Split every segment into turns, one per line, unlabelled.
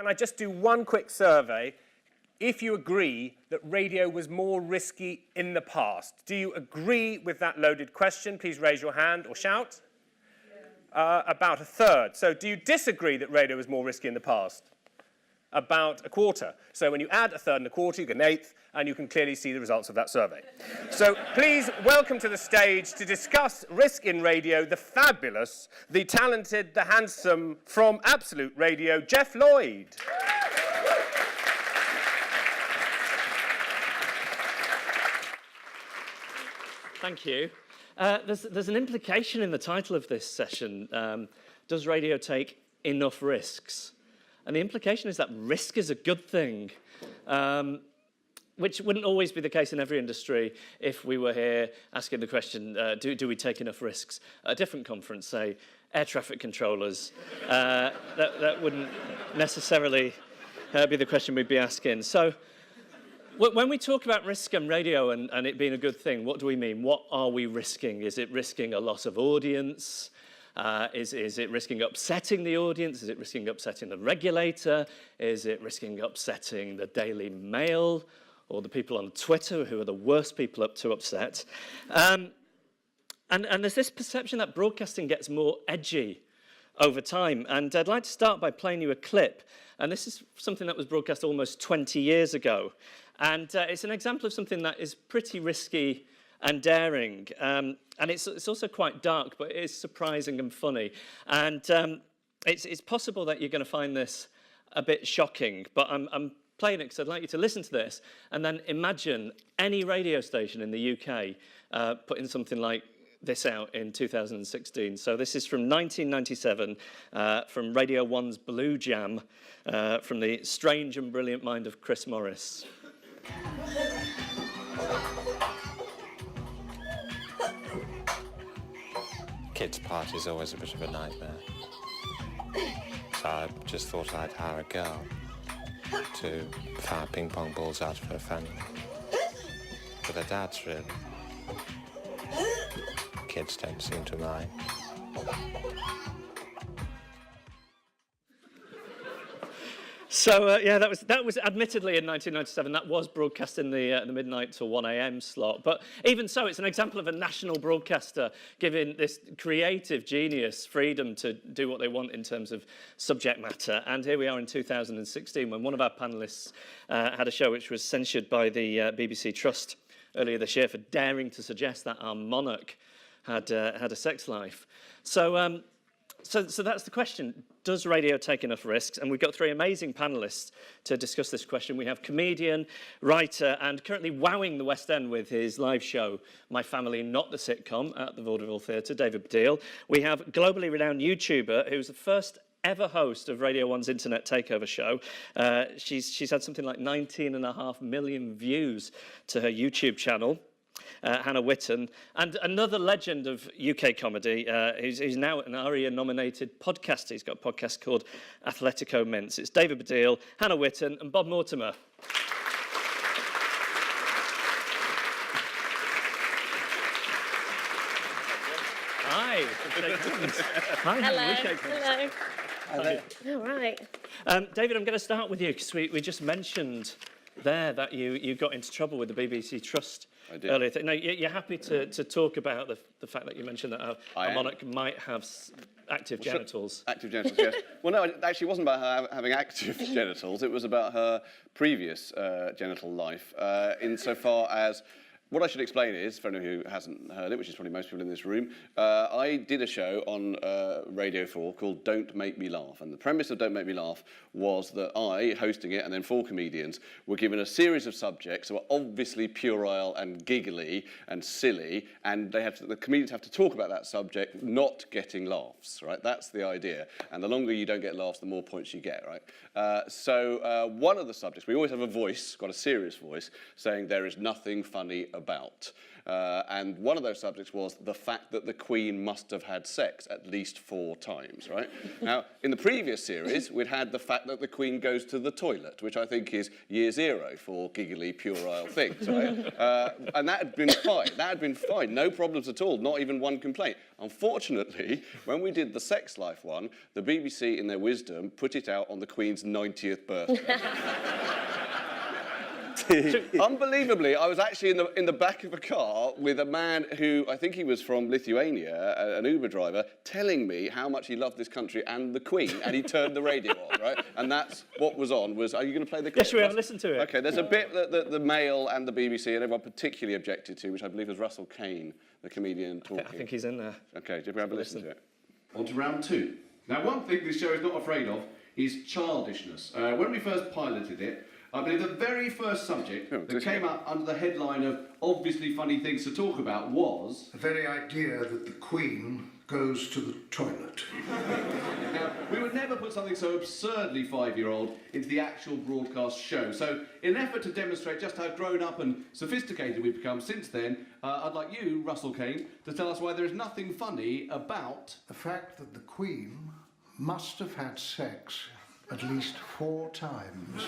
Can I just do one quick survey? If you agree that radio was more risky in the past, do you agree with that loaded question? Please raise your hand or shout. About a third. So do you disagree that radio was more risky in the past? About a quarter. So when you add a third and a quarter, you get an eighth, and you can clearly see the results of that survey. So please welcome to the stage to discuss risk in radio, the fabulous, the talented, the handsome, from Absolute Radio, Geoff Lloyd.
Thank you. There's an implication in the title of this session. Does radio take enough risks? And the implication is that risk is a good thing, which wouldn't always be the case in every industry if we were here asking the question, do we take enough risks? At a different conference, say, air traffic controllers, that wouldn't necessarily be the question we'd be asking. So when we talk about risk and radio and it being a good thing, what do we mean? What are we risking? Is it risking a loss of audience? Is it risking upsetting the audience? Is it risking upsetting the regulator? Is it risking upsetting the Daily Mail or the people on Twitter who are the worst people to upset? And there's this perception that broadcasting gets more edgy over time. And I'd like to start by playing you a clip. And this is something that was broadcast almost 20 years ago. And it's an example of something that is pretty risky and daring. And it's also quite dark, but it is surprising and funny. And it's possible that you're going to find this a bit shocking, but I'm playing it because I'd like you to listen to this and then imagine any radio station in the UK putting something like this out in 2016. So this is from 1997, from Radio 1's Blue Jam, from the strange and brilliant mind of Chris Morris.
Kids' party's always a bit of a nightmare. So I just thought I'd hire a girl to fire ping pong balls out of her family. But their dads really. Kids don't seem to mind.
So yeah, that was admittedly in 1997. That was broadcast in the midnight to 1 a.m. slot. But even so, it's an example of a national broadcaster giving this creative genius freedom to do what they want in terms of subject matter. And here we are in 2016 when one of our panellists had a show which was censured by the BBC Trust earlier this year for daring to suggest that our monarch had a sex life. So that's the question. Does radio take enough risks? And we've got three amazing panellists to discuss this question. We have comedian, writer, and currently wowing the West End with his live show, My Family, Not the Sitcom, at the Vaudeville Theatre, David Baddiel. We have globally renowned YouTuber who's the first ever host of Radio 1's Internet Takeover show. She's had something like 19.5 million views to her YouTube channel. Hannah Witton, and another legend of UK comedy, who's now an ARIA-nominated podcaster. He's got a podcast called Athletico Mints. It's David Baddiel, Hannah Witton, and Bob Mortimer. Hi. Hi.
Hello. Hello. All right.
David, I'm going to start with you because we just mentioned there that you got into trouble with the BBC Trust earlier. Now, you're happy to talk about the fact that you mentioned that our monarch might have active genitals.
Active genitals, yes. Well, no, it actually wasn't about her having active genitals. It was about her previous genital life, insofar as... What I should explain is, for anyone who hasn't heard it, which is probably most people in this room, I did a show on Radio 4 called Don't Make Me Laugh. And the premise of Don't Make Me Laugh was that I, hosting it, and then 4 comedians, were given a series of subjects that were obviously puerile and giggly and silly, and the comedians have to talk about that subject not getting laughs, right? That's the idea. And the longer you don't get laughs, the more points you get, right? So one of the subjects, we always have a voice, got a serious voice, saying there is nothing funny about. And one of those subjects was the fact that the Queen must have had sex at least 4 times, right? Now, in the previous series, we'd had the fact that the Queen goes to the toilet, which I think is year 0 for giggly, puerile things, right? And that had been fine. That had been fine. No problems at all. Not even one complaint. Unfortunately, when we did the sex life one, the BBC, in their wisdom, put it out on the Queen's 90th birthday. Unbelievably, I was actually in the back of a car with a man who, I think he was from Lithuania, an Uber driver, telling me how much he loved this country and the Queen, and he turned the radio on, right? And that's what was on, was, are you going to play the clip?
Yes, we haven't listened to it.
Okay, there's a bit that the Mail and the BBC and everyone particularly objected to, which I believe was Russell Kane, the comedian, talking.
I think he's in there.
Okay, did we have a listen to it?
On to round 2. Now, one thing this show is not afraid of is childishness. When we first piloted it, I believe the very first subject that came up under the headline of obviously funny things to talk about was...
the very idea that the Queen goes to the toilet.
Now, we would never put something so absurdly 5-year-old into the actual broadcast show. So, in an effort to demonstrate just how grown up and sophisticated we've become since then, I'd like you, Russell Kane, to tell us why there is nothing funny about...
the fact that the Queen must have had sex at least 4 times.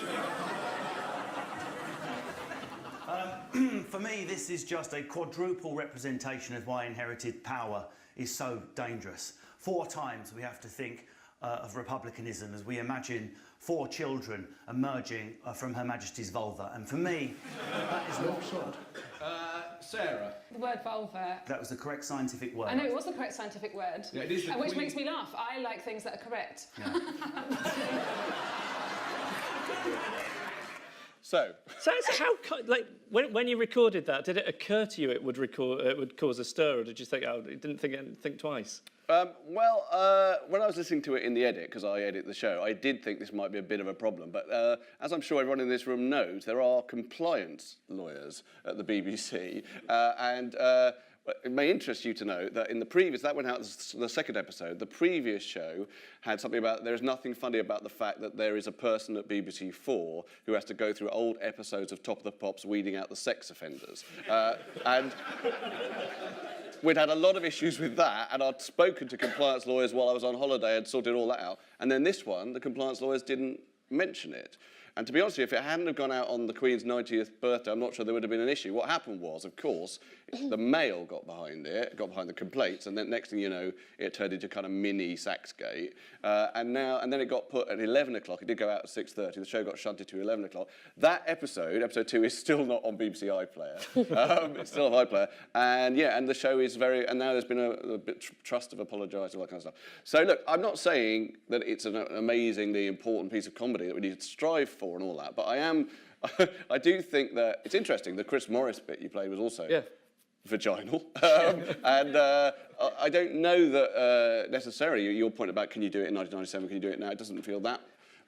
For me, this is just a quadruple representation of why inherited power is so dangerous. 4 times we have to think of republicanism as we imagine 4 children emerging from Her Majesty's vulva. And for me, that is not so.
Sarah.
The word vulva.
That was the correct scientific word.
I know it was the correct scientific word,
Yeah, it is the
which
Queen.
makes me laugh. I like things that are correct.
Yeah.
So
How, like, when you recorded that, did it occur to you it would cause a stir, or did you think, oh, you didn't think twice?
When I was listening to it in the edit, because I edit the show, I did think this might be a bit of a problem. But as I'm sure everyone in this room knows, there are compliance lawyers at the BBC. It may interest you to know that in the previous, that went out the second episode, the previous show had something about, there is nothing funny about the fact that there is a person at BBC 4 who has to go through old episodes of Top of the Pops weeding out the sex offenders. And we'd had a lot of issues with that, and I'd spoken to compliance lawyers while I was on holiday and sorted all that out. And then this one, the compliance lawyers didn't mention it. And to be honest with you, if it hadn't have gone out on the Queen's 90th birthday, I'm not sure there would have been an issue. What happened was, of course, the Mail got behind it, got behind the complaints, and then next thing you know, it turned into kind of mini Saxgate. And then it got put at 11 o'clock. It did go out at 6:30. The show got shunted to 11 o'clock. That episode 2, is still not on BBC iPlayer. It's still on iPlayer. And yeah, and the show is very, and now there's been a bit trust of apologised, all that kind of stuff. So look, I'm not saying that it's an amazingly important piece of comedy that we need to strive for and all that, but I do think that it's interesting. The Chris Morris bit you played was also vaginal, and I don't know that necessarily your point about can you do it in 1997, can you do it now? It doesn't feel that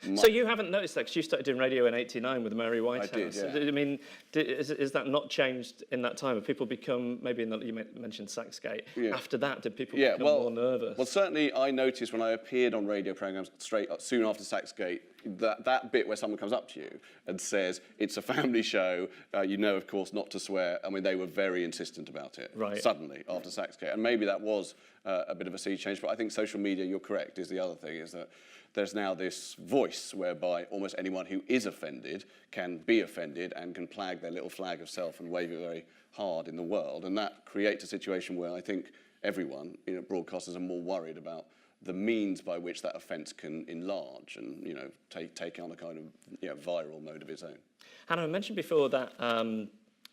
much.
So you haven't noticed that, because you started doing radio in '89 with Mary Whitehouse.
I did, yeah.
I mean, is that not changed in that time? Have people become, maybe you mentioned Saxgate, after that, did people become more nervous?
Well, certainly I noticed when I appeared on radio programmes soon after Saxgate, that bit where someone comes up to you and says, it's a family show, you know, of course, not to swear. I mean, they were very insistent about it, suddenly, after Saxgate. And maybe that was a bit of a sea change, but I think social media, you're correct, is the other thing, is that there's now this voice whereby almost anyone who is offended can be offended and can flag their little flag of self and wave it very hard in the world. And that creates a situation where I think everyone, broadcasters are more worried about the means by which that offence can enlarge and, take on a kind of, viral mode of its own.
Hannah, I mentioned before that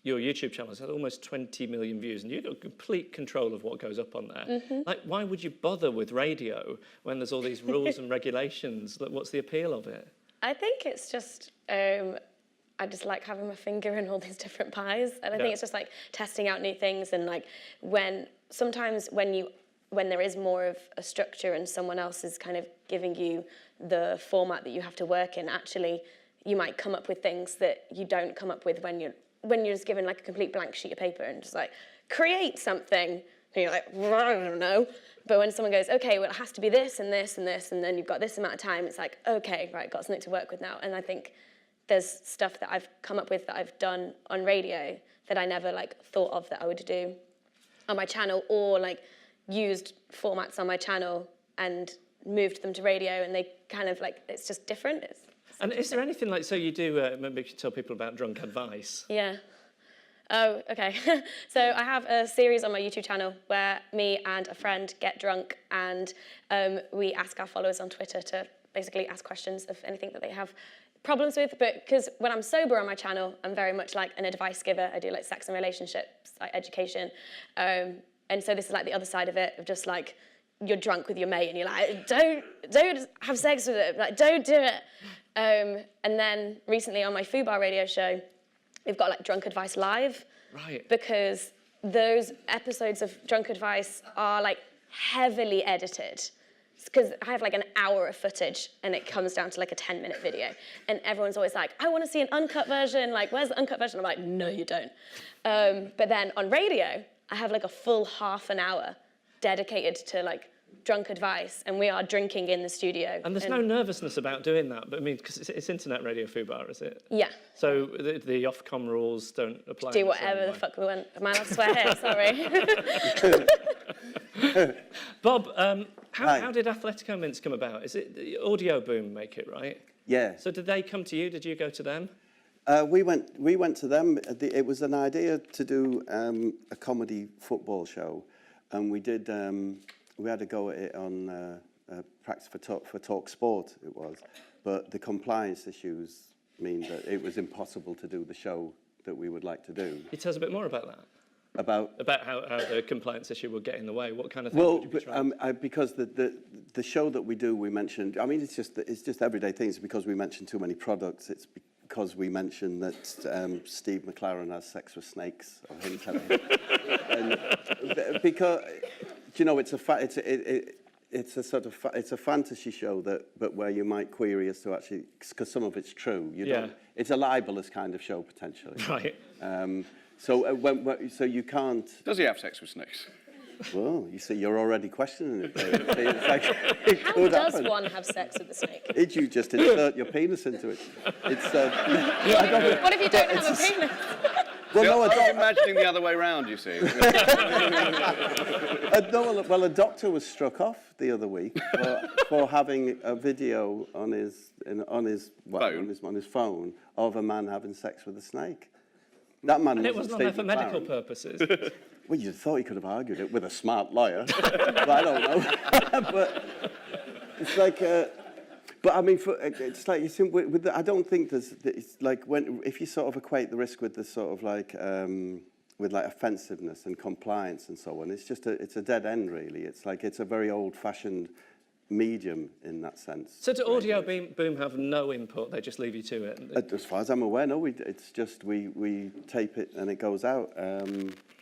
your YouTube channel has had almost 20 million views, and you've got complete control of what goes up on there. Like, why would you bother with radio when there's all these rules and regulations? Like, what's the appeal of it?
I think it's just, I just like having my finger in all these different pies. And I think it's just like testing out new things. And like sometimes when there is more of a structure and someone else is kind of giving you the format that you have to work in, actually, you might come up with things that you don't come up with when you're just given like a complete blank sheet of paper and just like, create something. And you're like, well, I don't know. But when someone goes, okay, well, it has to be this and this and this, and then you've got this amount of time, it's like, okay, right, got something to work with now. And I think there's stuff that I've come up with that I've done on radio that I never like thought of that I would do on my channel, or like used formats on my channel and moved them to radio, and they kind of like, it's just different.
And is there anything like, so you do, maybe you should tell people about Drunk Advice.
Yeah. Oh, okay. So I have a series on my YouTube channel where me and a friend get drunk, and we ask our followers on Twitter to basically ask questions of anything that they have problems with. But because when I'm sober on my channel, I'm very much like an advice giver. I do like sex and relationships, like education. And so this is like the other side of it, of just like, you're drunk with your mate and you're like, don't have sex with it, like, don't do it. And then recently on my Fubar radio show, we've got like Drunk Advice Live.
Right.
Because those episodes of Drunk Advice are like heavily edited. Because I have like an hour of footage and it comes down to like a 10-minute video. And everyone's always like, I want to see an uncut version. Like, where's the uncut version? I'm like, no, you don't. But then on radio, I have like a full half an hour dedicated to like drunk advice, and we are drinking in the studio.
And there's no nervousness about doing that, but I mean, because it's internet radio Fubar, is it?
Yeah.
So the Ofcom rules don't apply.
Do whatever the fuck we want. Am I allowed to swear here? Sorry.
Bob, how did Athletico Mints come about? Is it the Audio Boom make it, right?
Yeah.
So did they come to you? Did you go to them?
We went to them. It was an idea to do a comedy football show, and we did. We had a go at it on Practice for Talk Sport. It was, but the compliance issues mean that it was impossible to do the show that we would like to do.
Can you tell us a bit more about that?
About
how the compliance issue would get in the way. What kind of things would you be trying?
Because the show that we do, we mentioned. I mean, it's just everyday things. Because we mentioned too many products. It's because we mentioned that Steve McLaren has sex with snakes, or him telling it. And because you know, it's a fantasy show but where you might query as to actually, because some of it's true. It's a libelous kind of show potentially.
Right.
So you can't.
Does he have sex with snakes?
Well, you see, you're already questioning it. It's like, it
How
could
does
happen.
one have sex with a snake?
Did you just insert your penis into it? It's.
What if you don't have a penis?
Well, no,
I'm imagining the other way round, you see.
a doctor was struck off the other week for having a video on his phone of a man having sex with a snake. That man.
And it wasn't on there for medical purposes.
Well, you thought he could have argued it with a smart lawyer, but I don't know. But it's like. But I mean, it's like you see, I don't think it's like if you sort of equate the risk with the sort of like with like offensiveness and compliance and so on, it's a dead end really. It's like it's a very old-fashioned medium in that sense.
So do Audio Boom have no input? They just leave you to it?
As far as I'm aware, no. It's just we tape it and it goes out.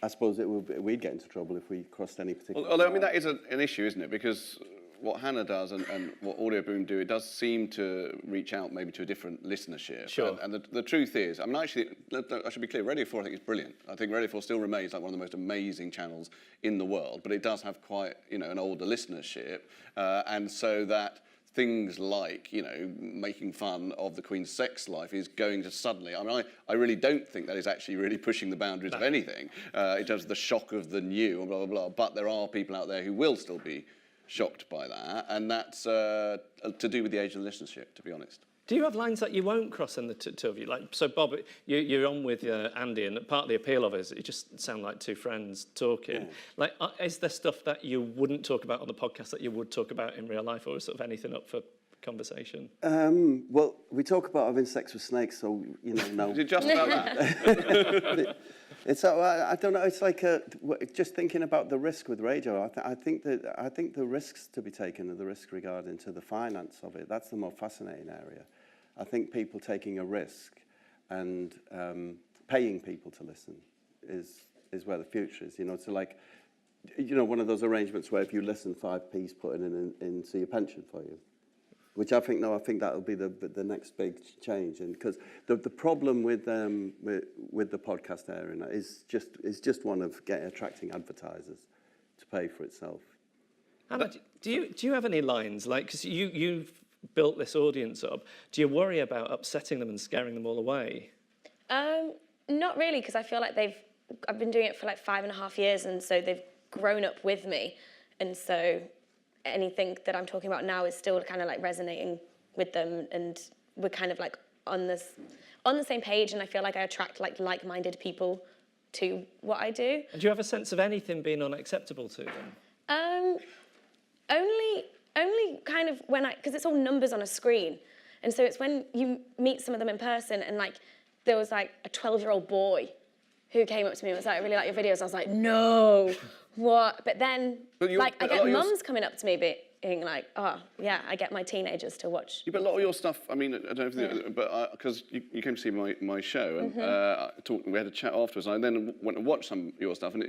I suppose we'd get into trouble if we crossed any particular.
Although I mean that is an issue, isn't it? Because what Hannah does and what Audio Boom do, it does seem to reach out maybe to a different listenership.
Sure.
And the truth is, I mean, actually, I should be clear, Radio 4 I think is brilliant. I think Radio 4 still remains like one of the most amazing channels in the world, but it does have quite, an older listenership. And so that things like, making fun of the Queen's sex life is going to suddenly, I mean, I really don't think that is actually really pushing the boundaries of anything in terms of the shock of the new and blah, blah, blah. But there are people out there who will still be shocked by that, and that's to do with the age of the listenership, to be honest.
Do you have lines that you won't cross in the two of you? Like, so Bob, you're on with Andy, and part of the appeal of it is it just sound like two friends talking. Yeah. Like, is there stuff that you wouldn't talk about on the podcast that you would talk about in real life, or sort of anything up for conversation?
Well, we talk about having sex with snakes, so no.
Is it just about that?
It's I don't know. It's like just thinking about the risk with radio. I think the risks to be taken are the risk regarding to the finance of it. That's the more fascinating area. I think people taking a risk and paying people to listen is where the future is. So like, one of those arrangements where if you listen, 5p's putting into your pension for you. Which I think that'll be the next big change, and because the problem with the podcast area is just one of attracting advertisers to pay for itself.
Hannah, do you have any lines like, because you built this audience up, do you worry about upsetting them and scaring them all away?
Not really, because I feel like I've been doing it for like 5.5 years, and so they've grown up with me, and so anything that I'm talking about now is still kind of like resonating with them, and we're kind of like on the same page, and I feel like I attract like minded people to what I do.
And do you have a sense of anything being unacceptable to them?
Only kind of because it's all numbers on a screen, and so it's when you meet some of them in person, and like there was like a 12-year-old boy who came up to me and was like, "I really like your videos." I was like, "No, what?" But then I get mums coming up to me being like, "Oh, yeah, I get my teenagers to watch."
Yeah, but a lot of your stuff, I mean, I don't know, but because you came to see my show and we had a chat afterwards, and I then went and watched some of your stuff, and a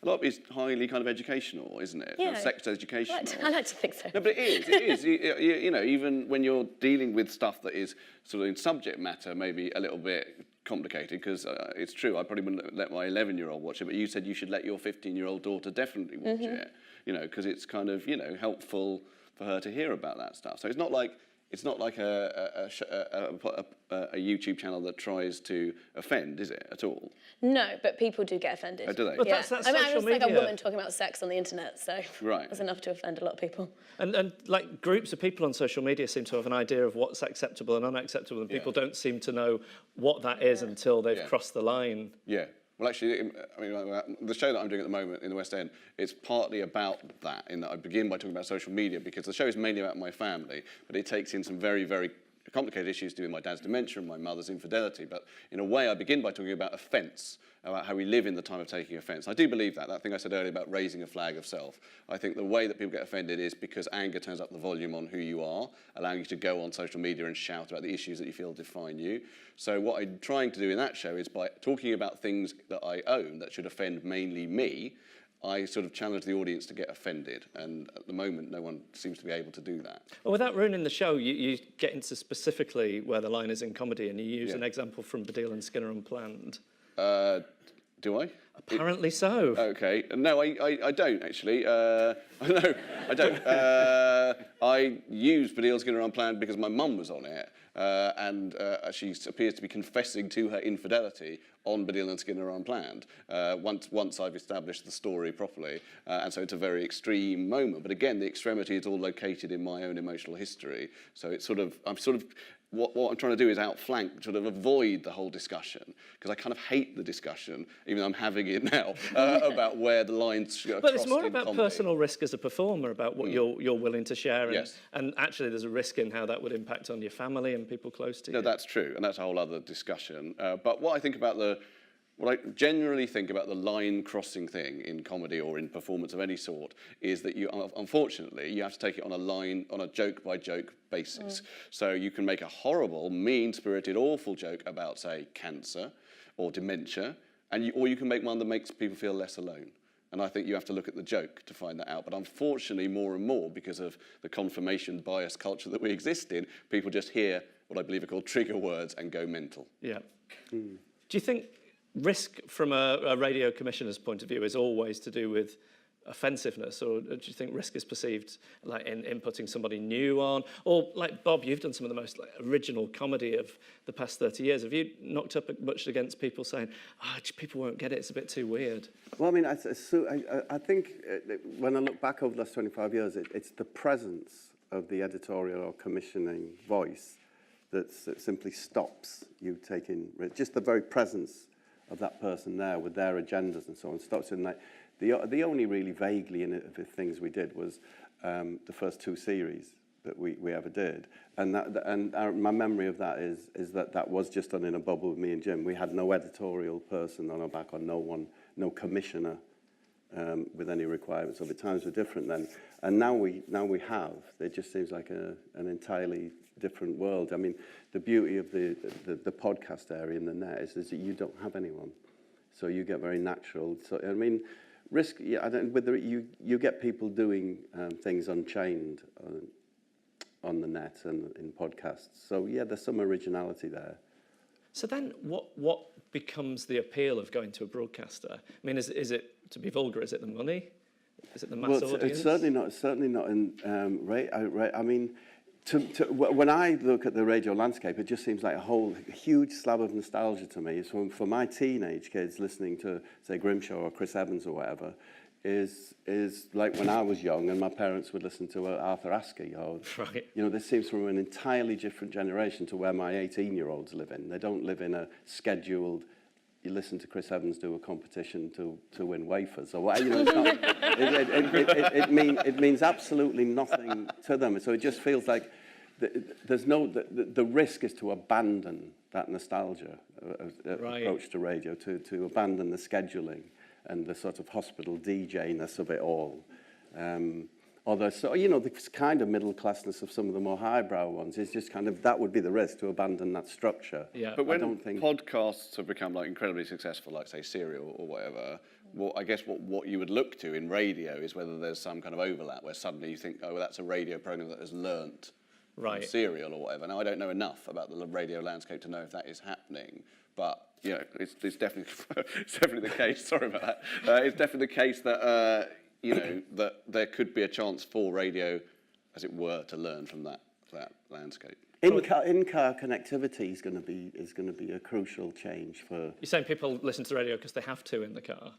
lot of it is highly kind of educational, isn't it?
Yeah.
Sex educational.
I like to think so.
No, but it is. You know, even when you're dealing with stuff that is sort of in subject matter, maybe a little bit complicated, because it's true, I probably wouldn't let my 11-year-old watch it, but you said you should let your 15-year-old daughter definitely watch it, you know, because it's kind of, you know, helpful for her to hear about that stuff. So it's not like a YouTube channel that tries to offend, is it, at all?
No, but people do get offended.
Oh, do they?
But
Yeah.
that's
I mean, I
social
was like a
media.
woman talking about sex on the internet, so
Right.
that's enough to offend a lot of people.
And like groups of people on social media seem to have an idea of what's acceptable and unacceptable, and people don't seem to know what that is until they've crossed the line.
Yeah. Well, actually, I mean, the show that I'm doing at the moment in the West End, it's partly about that, in that I begin by talking about social media, because the show is mainly about my family, but it takes in some very, very complicated issues to do with my dad's dementia and my mother's infidelity. But in a way, I begin by talking about offence, about how we live in the time of taking offence. I do believe that thing I said earlier about raising a flag of self. I think the way that people get offended is because anger turns up the volume on who you are, allowing you to go on social media and shout about the issues that you feel define you. So what I'm trying to do in that show is, by talking about things that I own that should offend mainly me, I sort of challenge the audience to get offended, and at the moment no one seems to be able to do that.
Well, without ruining the show, you get into specifically where the line is in comedy, and you use an example from Baddiel and Skinner Unplanned.
Do I?
Apparently so.
Okay. No, I don't, actually. No, I don't. I used Baddiel Skinner Unplanned because my mum was on it, and she appears to be confessing to her infidelity on Baddiel and Skinner Unplanned, once I've established the story properly. And so it's a very extreme moment. But again, the extremity is all located in my own emotional history. So it's what I'm trying to do is outflank, sort of avoid the whole discussion, because I kind of hate the discussion, even though I'm having it now, about where the lines go.
But it's more about personal risk as a performer, about what you're willing to share, and actually there's a risk in how that would impact on your family and people close to you.
No, that's true, and that's a whole other discussion. But what I generally think about the line crossing thing in comedy or in performance of any sort is that unfortunately, you have to take it on a joke by joke basis. So you can make a horrible, mean-spirited, awful joke about, say, cancer or dementia, or you can make one that makes people feel less alone. And I think you have to look at the joke to find that out. But unfortunately, more and more, because of the confirmation bias culture that we exist in, people just hear what I believe are called trigger words and go mental.
Yeah. Do you think risk from a radio commissioner's point of view is always to do with offensiveness, or do you think risk is perceived like in putting somebody new on? Or like Bob, you've done some of the most original comedy of the past 30 years. Have you knocked up much against people saying, people won't get it, it's a bit too weird?
Well, I mean, I think when I look back over the last 25 years, it's the presence of the editorial or commissioning voice that simply stops you taking risk. Just the very presence of that person there with their agendas and so on stops in like the only really vaguely innovative things we did was the first 2 series that we ever did, and my memory of that is that was just done in a bubble with me and Jim. We had no editorial person on our back, or no commissioner with any requirements. So the times were different then, and now we have. It just seems like an entirely different world. I mean, the beauty of the podcast area in the net is that you don't have anyone, so you get very natural. So I mean, risk. Yeah, I don't. Whether you get people doing things unchained on the net and in podcasts. So yeah, there's some originality there.
So then, what becomes the appeal of going to a broadcaster? I mean, is it, to be vulgar, is it the money? Is it the mass audience?
It's certainly not in right. I mean, when I look at the radio landscape, it just seems like a huge slab of nostalgia to me. So for my teenage kids listening to, say, Grimshaw or Chris Evans or whatever, is like when I was young and my parents would listen to Arthur Askey. Or,
Right.
you know, this seems from an entirely different generation to where my 18-year-olds live in. They don't live in a scheduled, you listen to Chris Evans do a competition to win wafers or what. You know, it's not, it means absolutely nothing to them. So it just feels like the risk is to abandon that nostalgia
Right.
approach to radio, to abandon the scheduling and the sort of hospital DJ-ness of it all. Although, so, you know, the kind of middle-classness of some of the more highbrow ones is just kind of, that would be the risk, to abandon that structure.
Yeah.
But when
I don't think...
podcasts have become like incredibly successful, like say Serial or whatever, well, I guess what you would look to in radio is whether there's some kind of overlap where suddenly you think, oh, well, that's a radio program that has learnt
Right.
from Serial or whatever. Now, I don't know enough about the radio landscape to know if that is happening, but you know, it's definitely it's definitely the case. Sorry about that. It's definitely the case that you know, that there could be a chance for radio, as it were, to learn from that landscape.
In-car connectivity is going to be a crucial change for.
You're saying people listen to the radio because they have to in the car?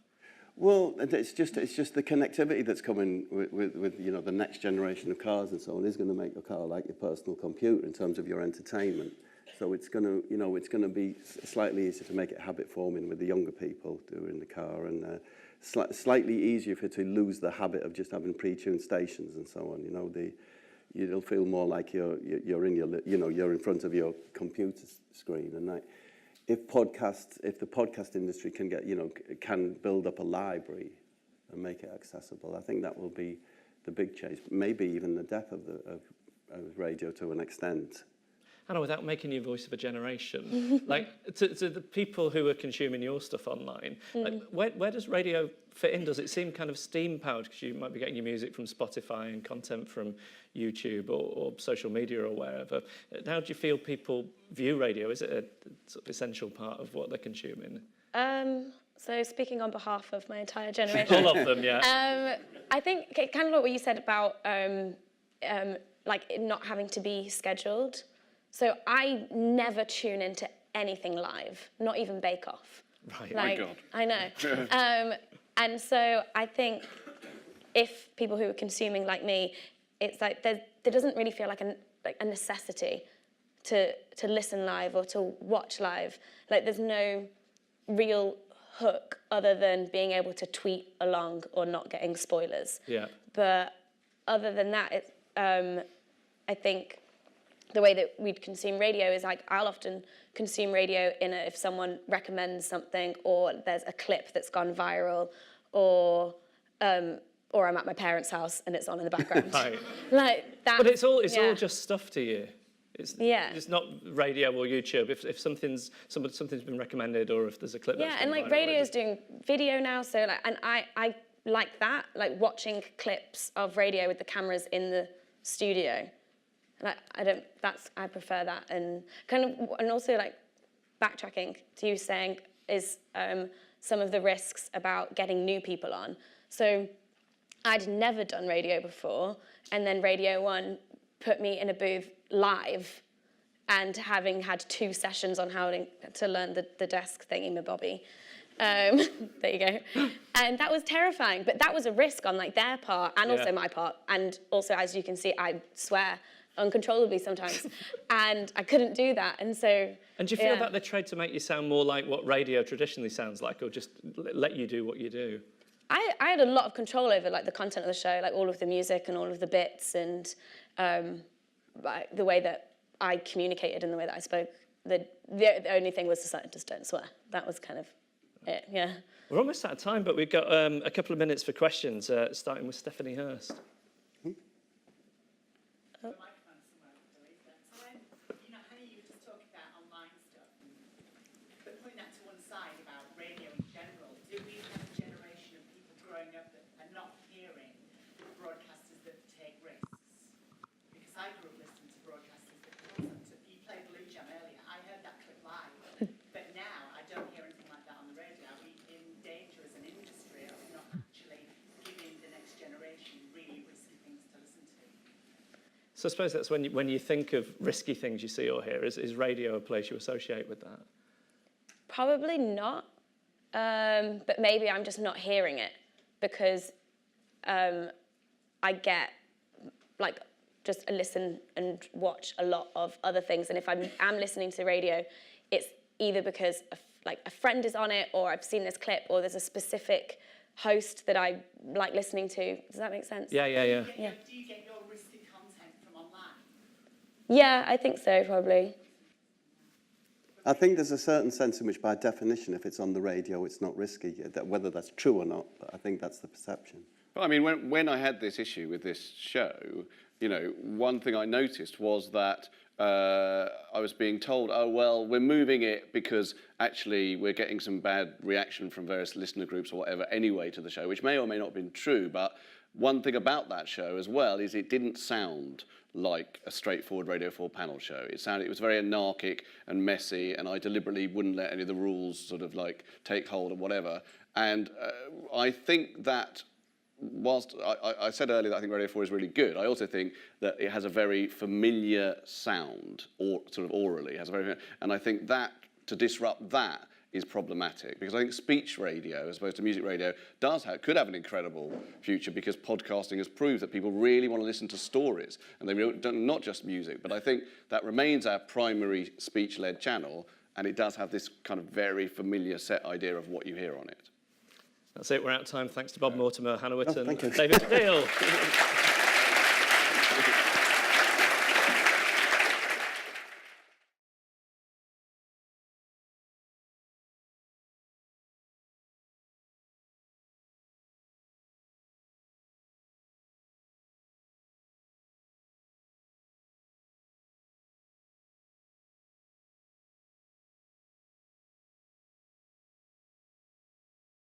Well, it's just the connectivity that's coming with you know, the next generation of cars and so on is going to make your car like your personal computer in terms of your entertainment. So it's going to, you know, it's going to be slightly easier to make it habit forming with the younger people who are in the car, and slightly easier for you to lose the habit of just having pre-tuned stations and so on. You know, you'll feel more like you're in you're in front of your computer screen, and like if the podcast industry can build up a library and make it accessible, I think that will be the big change. Maybe even the death of radio to an extent.
Anna, without making you voice of a generation, like to the people who are consuming your stuff online, like, where does radio fit in? Does it seem kind of steam-powered because you might be getting your music from Spotify and content from YouTube or social media or wherever? How do you feel people view radio? Is it a sort of essential part of what they're consuming?
So speaking on behalf of my entire generation,
All of them, yeah.
I think kind of like what you said about like it not having to be scheduled. So I never tune into anything live, not even Bake Off.
Right.
Like,
Oh my God.
I know. And so I think if people who are consuming like me, it's like there doesn't really feel like a necessity to listen live or to watch live. Like there's no real hook other than being able to tweet along or not getting spoilers.
Yeah.
But other than that, I think the way that we'd consume radio is like I'll often consume radio if someone recommends something or there's a clip that's gone viral or I'm at my parents' house and it's on in the background.
Right.
Like that.
But it's all just stuff to you. It's not radio or YouTube. If something's been recommended or if there's a clip.
Yeah,
that's
and
gone
like
viral,
radio's doing video now, so like, and I like that, like watching clips of radio with the cameras in the studio. Like, I prefer that, and also like backtracking to you saying is some of the risks about getting new people on. So I'd never done radio before, and then Radio 1 put me in a booth live, and having had 2 sessions on how to learn the desk thingy-mabobby. There you go. And that was terrifying, but that was a risk on like their part and also my part, and also, as you can see, I swear uncontrollably sometimes, and I couldn't do that, and so.
And do you feel that they tried to make you sound more like what radio traditionally sounds like, or just let you do what you do?
I had a lot of control over like the content of the show, like all of the music and all of the bits, and like, the way that I communicated and the way that I spoke. The only thing was to just don't swear. That was kind of it. Yeah.
We're almost out of time, but we've got a couple of minutes for questions, starting with Stephanie Hurst. So I suppose that's when you think of risky things you see or hear, is radio a place you associate with that?
Probably not, but maybe I'm just not hearing it because I get like just a listen and watch a lot of other things, and if I'm listening to radio, it's either because a friend is on it, or I've seen this clip, or there's a specific host that I like listening to. Does that make sense?
Yeah.
Do you get your risky content from online?
Yeah, I think so, probably.
I think there's a certain sense in which, by definition, if it's on the radio, it's not risky. Whether that's true or not, but I think that's the perception.
Well, I mean, when I had this issue with this show, you know, one thing I noticed was that I was being told, oh, well, we're moving it because actually we're getting some bad reaction from various listener groups or whatever anyway to the show, which may or may not have been true. But one thing about that show as well is it didn't sound like a straightforward Radio 4 panel show. It was very anarchic and messy, and I deliberately wouldn't let any of the rules sort of like take hold or whatever. And I think that whilst I said earlier that I think Radio 4 is really good, I also think that it has a very familiar sound, or sort of orally, and I think that to disrupt that is problematic, because I think speech radio, as opposed to music radio, could have an incredible future, because podcasting has proved that people really want to listen to stories, and they don't, not just music. But I think that remains our primary speech-led channel, and it does have this kind of very familiar set idea of what you hear on it.
That's it, we're out of time. Thanks to Bob Mortimer, Hannah Witton,
thank you.
David Steele.